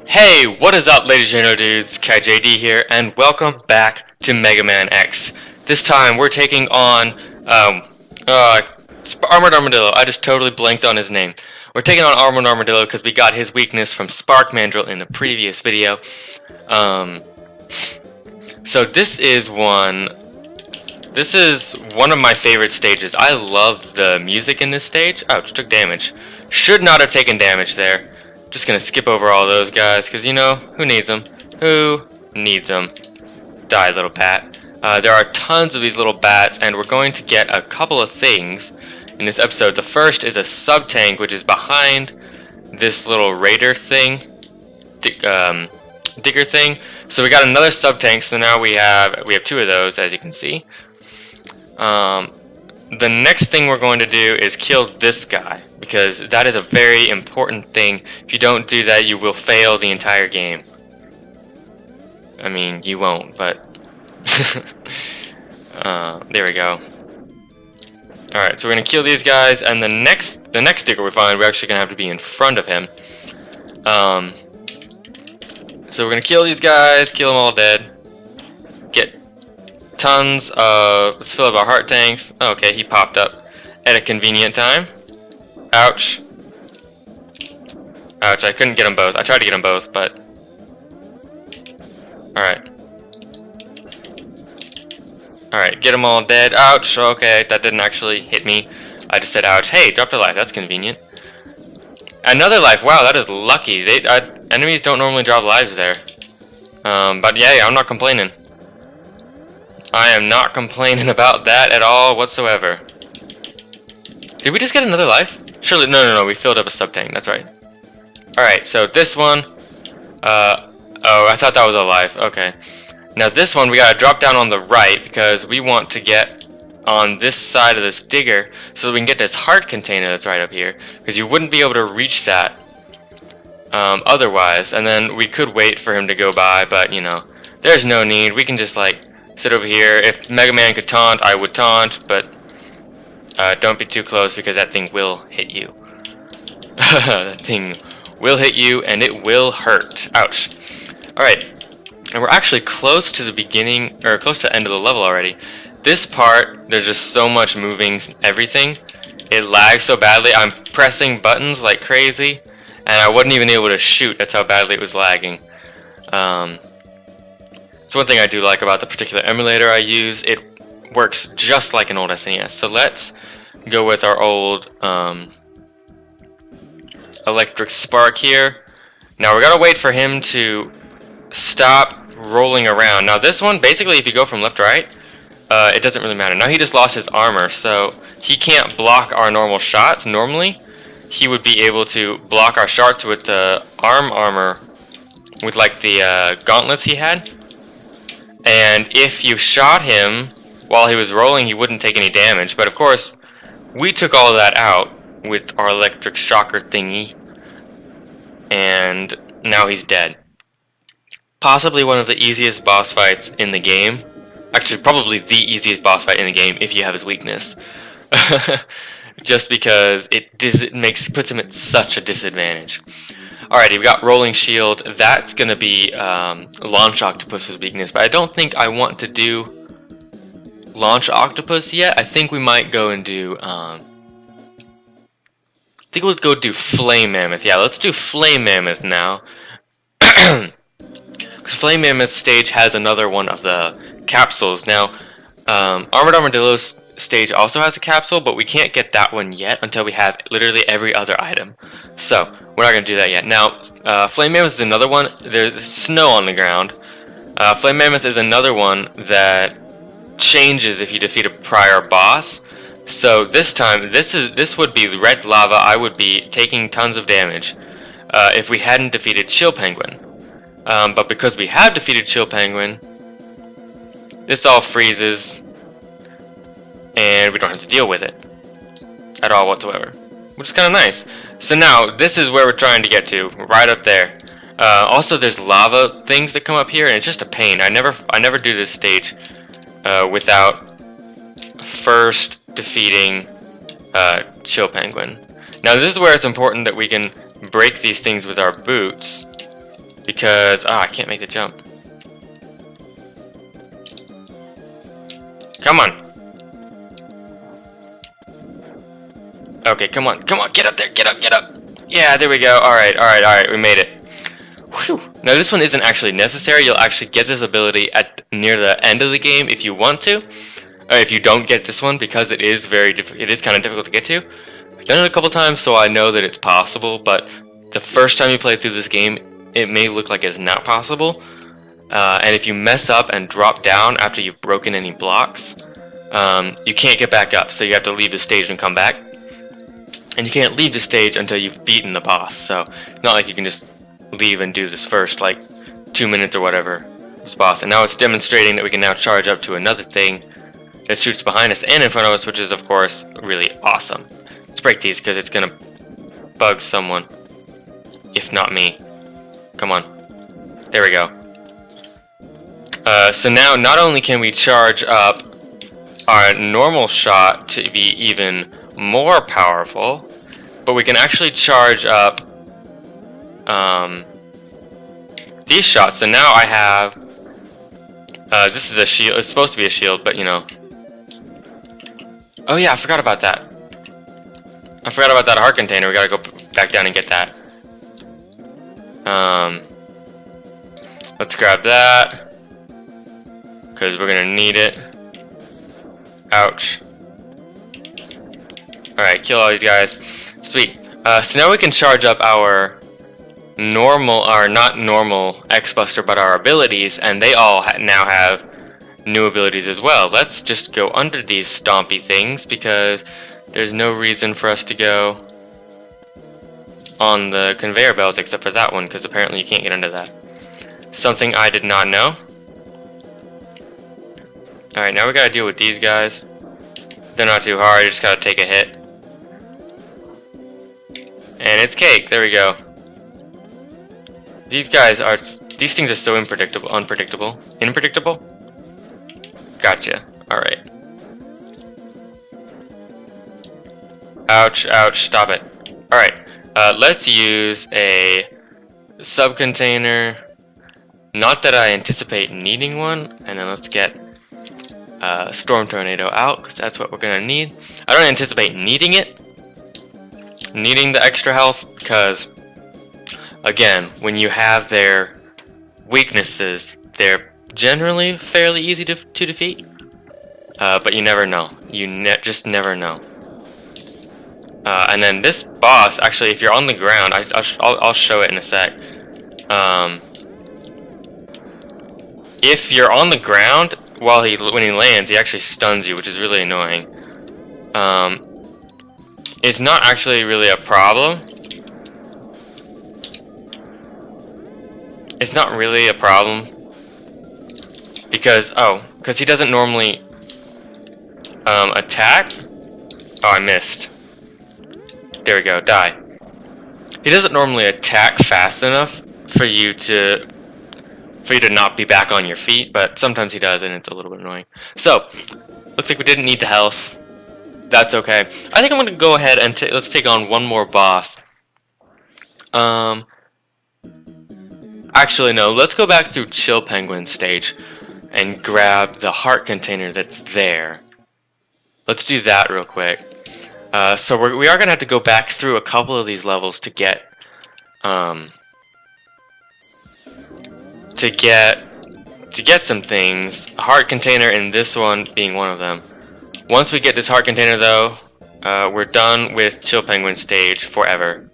Hey, what is up, ladies and gentledudes? KJD here, and welcome back to Mega Man X. This time, we're taking on, Armored Armadillo. I just totally blanked on his name. We're taking on Armored Armadillo because we got his weakness from Spark Mandrill in the previous video. So this is one of my favorite stages. I love the music in this stage. Ouch, took damage. Should not have taken damage there. Just gonna skip over all those guys, because, you know, who needs them? Who needs them? Die, little bat. There are tons of these little bats, and we're going to get a couple of things in this episode. The first is a sub-tank, which is behind this little raider thing, digger thing. So we got another sub-tank, so now we have two of those, as you can see. The next thing we're going to do is kill this guy, because that is a very important thing. If you don't do that, you will fail the entire game. I mean, you won't, but... there we go. Alright, so we're going to kill these guys, and the next digger we find, we're actually going to have to be in front of him. So we're going to kill these guys, kill them all dead. Get tons of... Let's fill up our heart tanks. Okay, he popped up at a convenient time. Ouch. Ouch, I couldn't get them both. I tried to get them both, but... Alright. Alright, get them all dead. Ouch, okay, that didn't actually hit me. I just said ouch. Hey, dropped a life, that's convenient. Another life, wow, that is lucky. Enemies don't normally drop lives there. But yeah, I'm not complaining. I am not complaining about that at all whatsoever. Did we just get another life? Surely, no, we filled up a sub-tank, that's right. Alright, so this one, oh, I thought that was a life, okay. Now this one, we gotta drop down on the right, because we want to get on this side of this digger, so that we can get this heart container that's right up here, because you wouldn't be able to reach that, otherwise, and then we could wait for him to go by, but, you know, there's no need. We can just, like, sit over here. If Mega Man could taunt, I would taunt, but don't be too close because that thing will hit you. That thing will hit you and it will hurt. Ouch. Alright, and we're actually close to the beginning, or close to the end of the level already. This part, there's just so much moving everything. It lags so badly. I'm pressing buttons like crazy, and I wasn't even able to shoot. That's how badly it was lagging. So one thing I do like about the particular emulator I use, it works just like an old SNES. So let's go with our old electric spark here. Now we're gonna wait for him to stop rolling around. Now this one, basically, if you go from left to right, it doesn't really matter. Now he just lost his armor, so he can't block our normal shots. Normally, he would be able to block our shots with the armor, with like the gauntlets he had. And if you shot him while he was rolling, he wouldn't take any damage. But of course, we took all of that out with our electric shocker thingy. And now he's dead. Possibly one of the easiest boss fights in the game. Actually, probably the easiest boss fight in the game if you have his weakness. Just because it puts him at such a disadvantage. Alrighty, we got Rolling Shield. That's going to be Launch Octopus's weakness, but I don't think I want to do Launch Octopus yet. I think we might go and do, I think we'll go do Flame Mammoth. Yeah, let's do Flame Mammoth now. Because Flame Mammoth stage has another one of the capsules. Now, Armored Armadillo's stage also has a capsule, but we can't get that one yet until we have literally every other item. So, we're not going to do that yet. Now, Flame Mammoth is another one. There's snow on the ground. Flame Mammoth is another one that changes if you defeat a prior boss. So this time, this would be red lava. I would be taking tons of damage if we hadn't defeated Chill Penguin. But because we have defeated Chill Penguin, this all freezes, and we don't have to deal with it at all whatsoever, which is kind of nice. So now, this is where we're trying to get to, right up there. Also, there's lava things that come up here, and it's just a pain. I never do this stage without first defeating Chill Penguin. Now, this is where it's important that we can break these things with our boots. because I can't make the jump. Come on. Okay, come on, get up there, get up. Yeah, there we go. All right, we made it. Whew. Now this one isn't actually necessary. You'll actually get this ability at near the end of the game if you want to. If you don't get this one, because it is kind of difficult to get to. I've done it a couple times, so I know that it's possible. But the first time you play through this game, it may look like it's not possible. And if you mess up and drop down after you've broken any blocks, you can't get back up. So you have to leave the stage and come back. And you can't leave the stage until you've beaten the boss. So it's not like you can just leave and do this first, like 2 minutes or whatever, this boss. And now it's demonstrating that we can now charge up to another thing that shoots behind us and in front of us, which is of course really awesome. Let's break these because it's gonna bug someone, if not me. Come on, there we go. So now not only can we charge up our normal shot to be even more powerful, but we can actually charge up these shots. So now I have this is a shield. It's supposed to be a shield, but you know. Oh yeah, I forgot about that. I forgot about that heart container. We gotta go back down and get that. Let's grab that because we're gonna need it. Ouch. Alright, kill all these guys. Sweet. So now we can charge up our normal, or not normal X-Buster, but our abilities, and they all now have new abilities as well. Let's just go under these stompy things because there's no reason for us to go on the conveyor belts except for that one, because apparently you can't get under that. Something I did not know. Alright, now we gotta deal with these guys. They're not too hard, you just gotta take a hit. And it's cake, there we go. These things are so unpredictable. Gotcha, alright. Ouch, ouch, stop it. Alright, let's use a sub-container. Not that I anticipate needing one. And then let's get Storm Tornado out, because that's what we're gonna need. I don't anticipate needing the extra health, because again, when you have their weaknesses, they're generally fairly easy to defeat. But you never know. You just never know. And then this boss, actually, if you're on the ground, I'll show it in a sec. If you're on the ground when he lands, he actually stuns you, which is really annoying. It's not actually really a problem. It's not really a problem because he doesn't normally attack. Oh, I missed. There we go, die. He doesn't normally attack fast enough for you to not be back on your feet, but sometimes he does, and it's a little bit annoying. So, looks like we didn't need the health. That's okay. I think I'm gonna go ahead and let's take on one more boss. Actually, no. Let's go back through Chill Penguin stage and grab the heart container that's there. Let's do that real quick. So we are gonna have to go back through a couple of these levels to get some things. A heart container in this one being one of them. Once we get this heart container, though, we're done with Chill Penguin stage forever.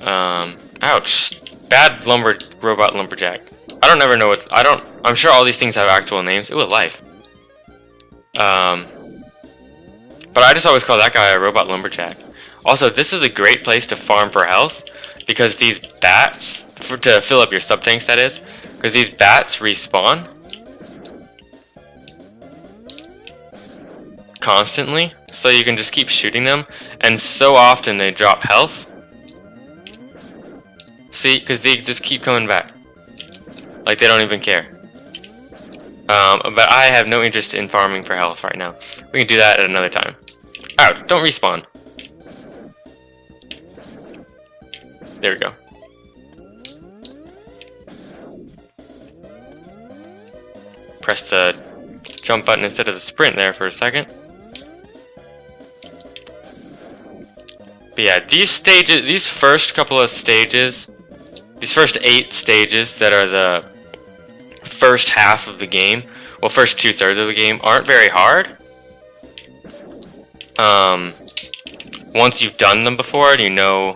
Ouch! Bad robot lumberjack. I don't ever know what I'm sure all these things have actual names. Ooh, a life. But I just always call that guy a robot lumberjack. Also, this is a great place to farm for health because these bats, to fill up your sub tanks, that is, because these bats respawn constantly, so you can just keep shooting them, and so often they drop health. See, because they just keep coming back, like they don't even care. But I have no interest in farming for health right now. We can do that at another time. Ouch, don't respawn. There we go. press the jump button instead of the sprint there for a second. But yeah, these stages, these first couple of stages, these first 8 stages that are the first half of the game, well, first 2/3 of the game, aren't very hard. Once you've done them before and you know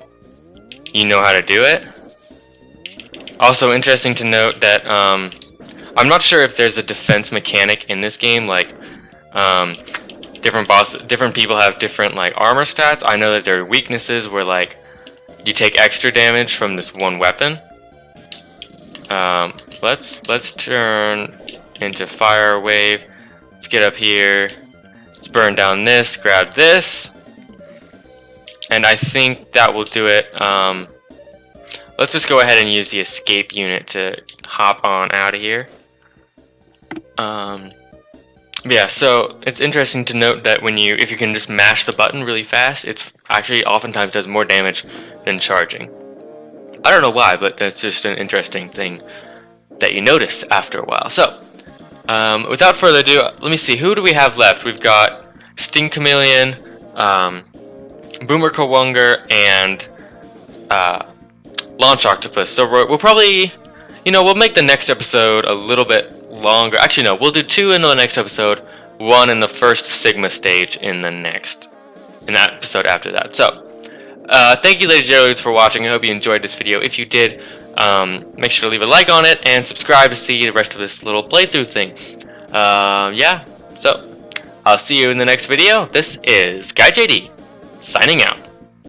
how to do it. Also interesting to note that I'm not sure if there's a defense mechanic in this game, like different people have different like armor stats. I know that there are weaknesses where like you take extra damage from this one weapon. Let's turn into fire wave. Let's get up here. Let's burn down this, grab this. And I think that will do it. Let's just go ahead and use the escape unit to hop on out of here. Yeah, so it's interesting to note that if you can just mash the button really fast, it's actually oftentimes does more damage than charging. I don't know why, but that's just an interesting thing that you notice after a while. So, without further ado, let me see, who do we have left? We've got Sting Chameleon, Boomer Kawunger, and Launch Octopus. So we'll probably, we'll make the next episode a little bit longer. Actually, no, we'll do 2 in the next episode, 1 in the first Sigma stage in that episode after that. So, thank you, ladies and gentlemen, for watching. I hope you enjoyed this video. If you did, make sure to leave a like on it and subscribe to see the rest of this little playthrough thing. Yeah, so I'll see you in the next video. This is Guy JD, signing out.